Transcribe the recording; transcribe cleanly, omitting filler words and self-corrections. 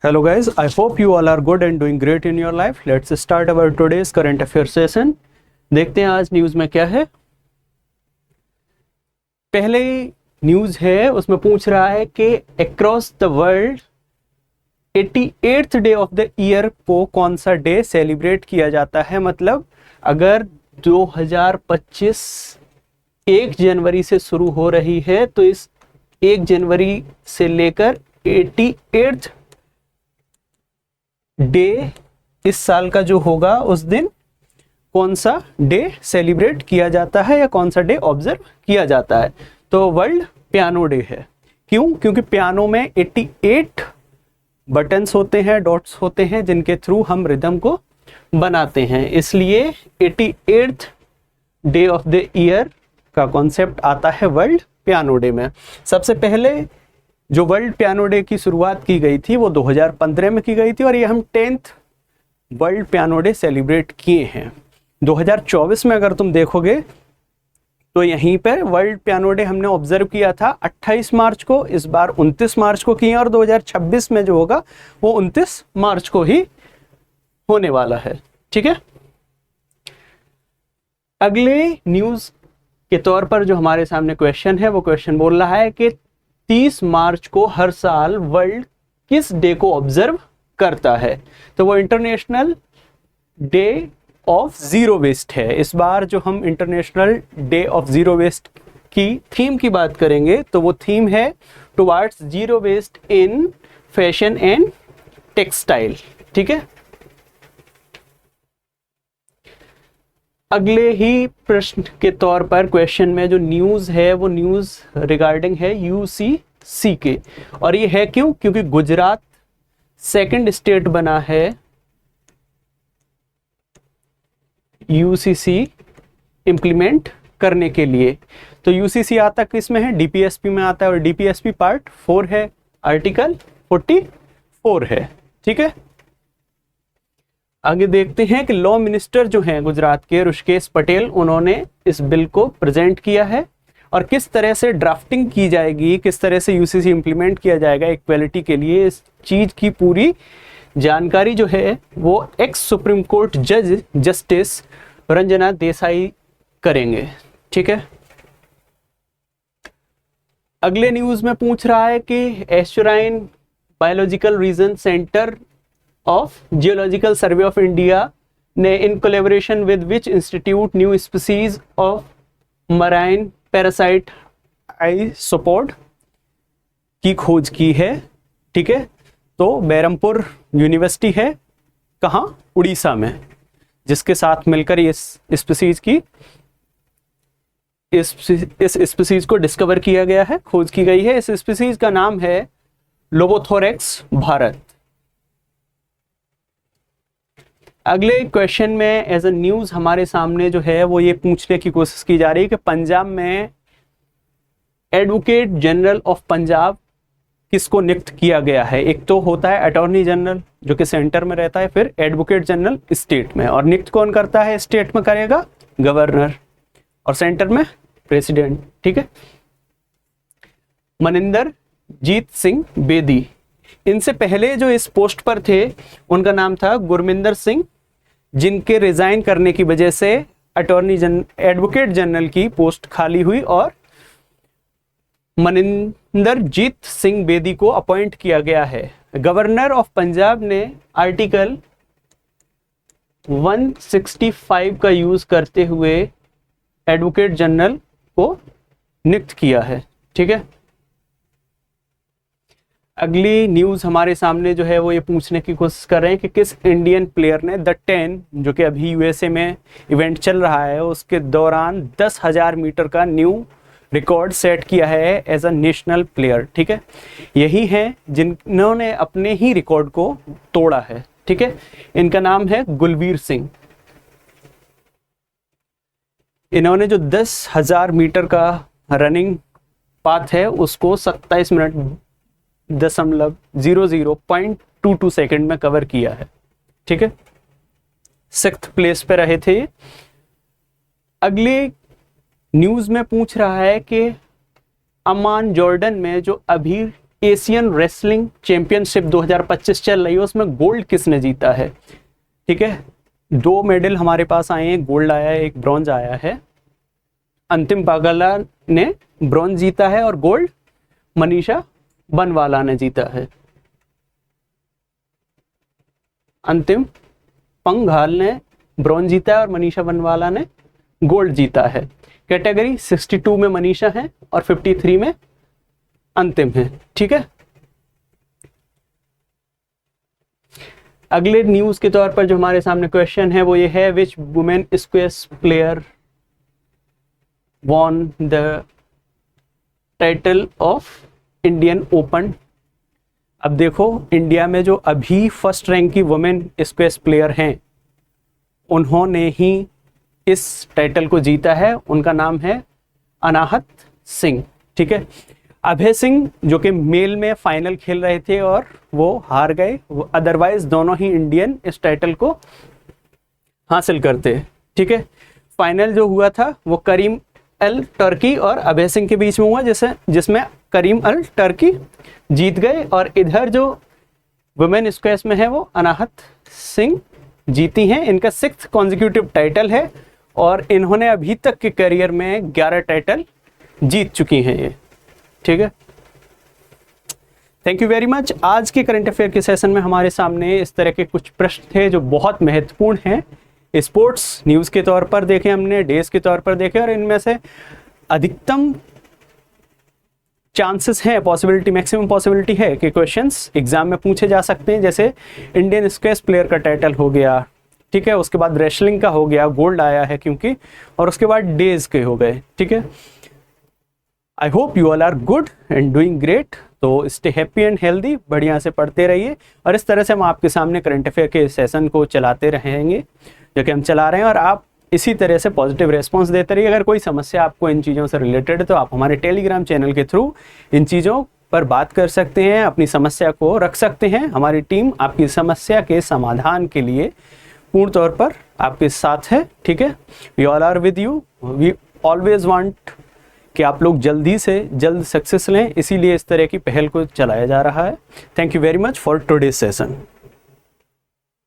Hello guys, I hope you all are good and doing great in your life. Let's start our today's current affairs session. देखते हैं आज news में क्या है। पहले news है उसमें पूछ रहा है कि across the world 88th day of the year को कौन सा डे सेलिब्रेट किया जाता है। मतलब अगर 2025 1 जनवरी से शुरू हो रही है तो इस 1 जनवरी से लेकर 88th डे इस साल का जो होगा उस दिन कौन सा डे सेलिब्रेट किया जाता है या कौन सा डे ऑब्जर्व किया जाता है। तो वर्ल्ड पियानो डे है। क्यों? क्योंकि पियानो में 88 बटन्स होते हैं, डॉट्स होते हैं, जिनके थ्रू हम रिदम को बनाते हैं, इसलिए 88th day of the year का कॉन्सेप्ट आता है वर्ल्ड पियानो डे में। सबसे पहले जो वर्ल्ड पियानो डे की शुरुआत की गई थी वो 2015 में की गई थी और ये हम 10th world piano day celebrate किए हैं। 2024 में अगर तुम देखोगे तो यहीं पर वर्ल्ड पियानो डे हमने ऑब्जर्व किया था 28 मार्च को, इस बार 29 मार्च को किए और 2026 में जो होगा वो 29 मार्च को ही होने वाला है। ठीक है, अगले न्यूज़ के तौर पर जो हमारे सामने क्वेश्चन है वो क्वेश्चन बोल रहा है कि 30 मार्च को हर साल वर्ल्ड किस डे को ऑब्जर्व करता है। तो वो international day of zero waste है। इस बार जो हम international day of zero waste की थीम की बात करेंगे तो वो थीम है towards zero waste in fashion and textile. ठीक है, अगले ही प्रश्न के तौर पर क्वेश्चन में जो न्यूज़ है वो न्यूज़ रिगार्डिंग है यूसीसी के, और ये है क्यों? क्योंकि गुजरात सेकंड स्टेट बना है यूसीसी इम्प्लीमेंट करने के लिए। तो यूसीसी आता किस में है? डीपीएसपी में आता है और डीपीएसपी पार्ट 4 है, आर्टिकल 44 है। ठीक है, आगे देखते हैं कि लॉ मिनिस्टर जो हैं गुजरात के ऋषिकेश पटेल, उन्होंने इस बिल को प्रेजेंट किया है और किस तरह से ड्राफ्टिंग की जाएगी, किस तरह से यूसीसी इंप्लीमेंट किया जाएगा इक्वेलिटी के लिए, इस चीज की पूरी जानकारी जो है वो एक्स सुप्रीम कोर्ट जज जस्टिस रंजना देसाई करेंगे। ठीक है, अगले न्यूज में पूछ रहा है कि estuarine biological region centre of geological survey of India ने in collaboration with which institute new species of marine parasite isopod की खोज की है। ठीक है, तो बेरमपुर यूनिवर्सिटी है कहाँ? उड़ीसा में, जिसके साथ मिलकर इस स्पीसीज की इस स्पीसीज को डिस्कवर किया गया है, खोज की गई है। इस स्पीसीज का नाम है लोबोथोरेक्स भारत। अगले क्वेश्चन में एज अ न्यूज़ हमारे सामने जो है वो ये पूछने की कोशिश की जा रही है कि पंजाब में एडवोकेट जनरल ऑफ पंजाब किसको नियुक्त किया गया है। एक तो होता है अटॉर्नी जनरल जो कि सेंटर में रहता है, फिर एडवोकेट जनरल स्टेट में, और नियुक्त कौन करता है? स्टेट में करेगा गवर्नर और सेंटर में प्रेसिडेंट। ठीक है, मनिंदर जीत सिंह बेदी। इनसे पहले जो इस पोस्ट पर थे उनका नाम था गुरमिंदर सिंह, जिनके रिजाइन करने की वजह से एडवोकेट जनरल की पोस्ट खाली हुई और मनिंदर जीत सिंह बेदी को अपॉइंट किया गया है। गवर्नर ऑफ पंजाब ने आर्टिकल 165 का यूज करते हुए एडवोकेट जनरल को नियुक्त किया है। ठीक है, अगली न्यूज़ हमारे सामने जो है वो ये पूछने की कोशिश कर रहे हैं कि किस इंडियन प्लेयर ने द 10 जो कि अभी यूएसए में इवेंट चल रहा है उसके दौरान 10,000 मीटर का न्यू रिकॉर्ड सेट किया है एज अ नेशनल प्लेयर। ठीक है, यही हैं जिन्होंने अपने ही रिकॉर्ड को तोड़ा है। ठीक है, इनका नाम है गुलवीर सिंह। इन्होंने जो 10,000 मीटर का रनिंग पाथ है उसको 27 मिनट 0.22 सेकेंड में कवर किया है। ठीक है, 6th प्लेस पे रहे थे। अगले न्यूज में पूछ रहा है कि अमान जॉर्डन में जो अभी एशियन रेसलिंग चैंपियनशिप 2025 चल रही है, उसमें गोल्ड किसने जीता है? ठीक है, 2 मेडल हमारे पास आए हैं, गोल्ड आया है, एक ब्रॉन्ज आया है। अंतिम पागला ने ब्रॉन्ज जीता है और गोल्ड मनीषा बनवाला ने जीता है। अंतिम पंघाल ने ब्रॉन्ज जीता है और मनीषा बनवाला ने गोल्ड जीता है। कैटेगरी 62 में मनीषा है और 53 में अंतिम है। ठीक है, अगले न्यूज के तौर पर जो हमारे सामने क्वेश्चन है वो ये है, विच women squash player won the title of Indian open. अब देखो, इंडिया में जो अभी फर्स्ट रैंक की वुमेन स्क्वैश प्लेयर हैं उन्होंने ही इस टाइटल को जीता है। उनका नाम है अनाहत सिंह। ठीक है, अभय सिंह जो कि मेल में फाइनल खेल रहे थे और वो हार गए, अदरवाइज दोनों ही इंडियन इस टाइटल को हासिल करते। ठीक है, फाइनल जो हुआ था वो करीम अल टर्की और अभय सिंह के बीच में हुआ, जिसमें करीम अल टर्की जीत गए और इधर जो वुमेन स्क्वैश में है वो अनाहत सिंह जीती हैं। इनका 6th कॉन्जिक्यूटिव टाइटल है और इन्होंने अभी तक के करियर में 11 टाइटल जीत चुकी हैं ये। ठीक है, थैंक यू वेरी मच। आज के करंट अफेयर के सेशन में हमारे सामने इस तरह के कुछ प्रश्न थे जो बहुत महत्वपूर्ण हैं। स्पोर्ट्स न्यूज़ के तौर पर देखे हमने, डेज के तौर पर देखे और इनमें से अधिकतम चांसेस हैं, पॉसिबिलिटी, मैक्सिमम पॉसिबिलिटी है कि क्वेश्चंस एग्जाम में पूछे जा सकते हैं। जैसे इंडियन स्क्वैश प्लेयर का टाइटल हो गया, ठीक है, उसके बाद रेसलिंग का हो गया, गोल्ड आया है क्योंकि, और उसके बाद डेज के हो गए। ठीक है, I hope you all are good and doing great. तो स्टे हैप्पी एंड हेल्दी, बढ़िया से पढ़ते रहिए और इस तरह से हम आपके सामने करंट अफेयर के सेशन को चलाते रहेंगे जो कि हम चला रहे हैं, और आप इसी तरह से पॉजिटिव रेस्पॉन्स देते रहिए। अगर कोई समस्या आपको इन चीज़ों से रिलेटेड है तो आप हमारे टेलीग्राम चैनल के थ्रू इन चीज़ों पर बात कर सकते हैं, अपनी समस्या को रख सकते हैं। हमारी टीम आपकी समस्या के समाधान के लिए पूर्ण तौर पर आपके साथ है। ठीक है, we all are with you, we always want कि आप लोग जल्दी से जल्द सक्सेस लें, इसीलिए इस तरह की पहल को चलाया जा रहा है। Thank you very much for today's session.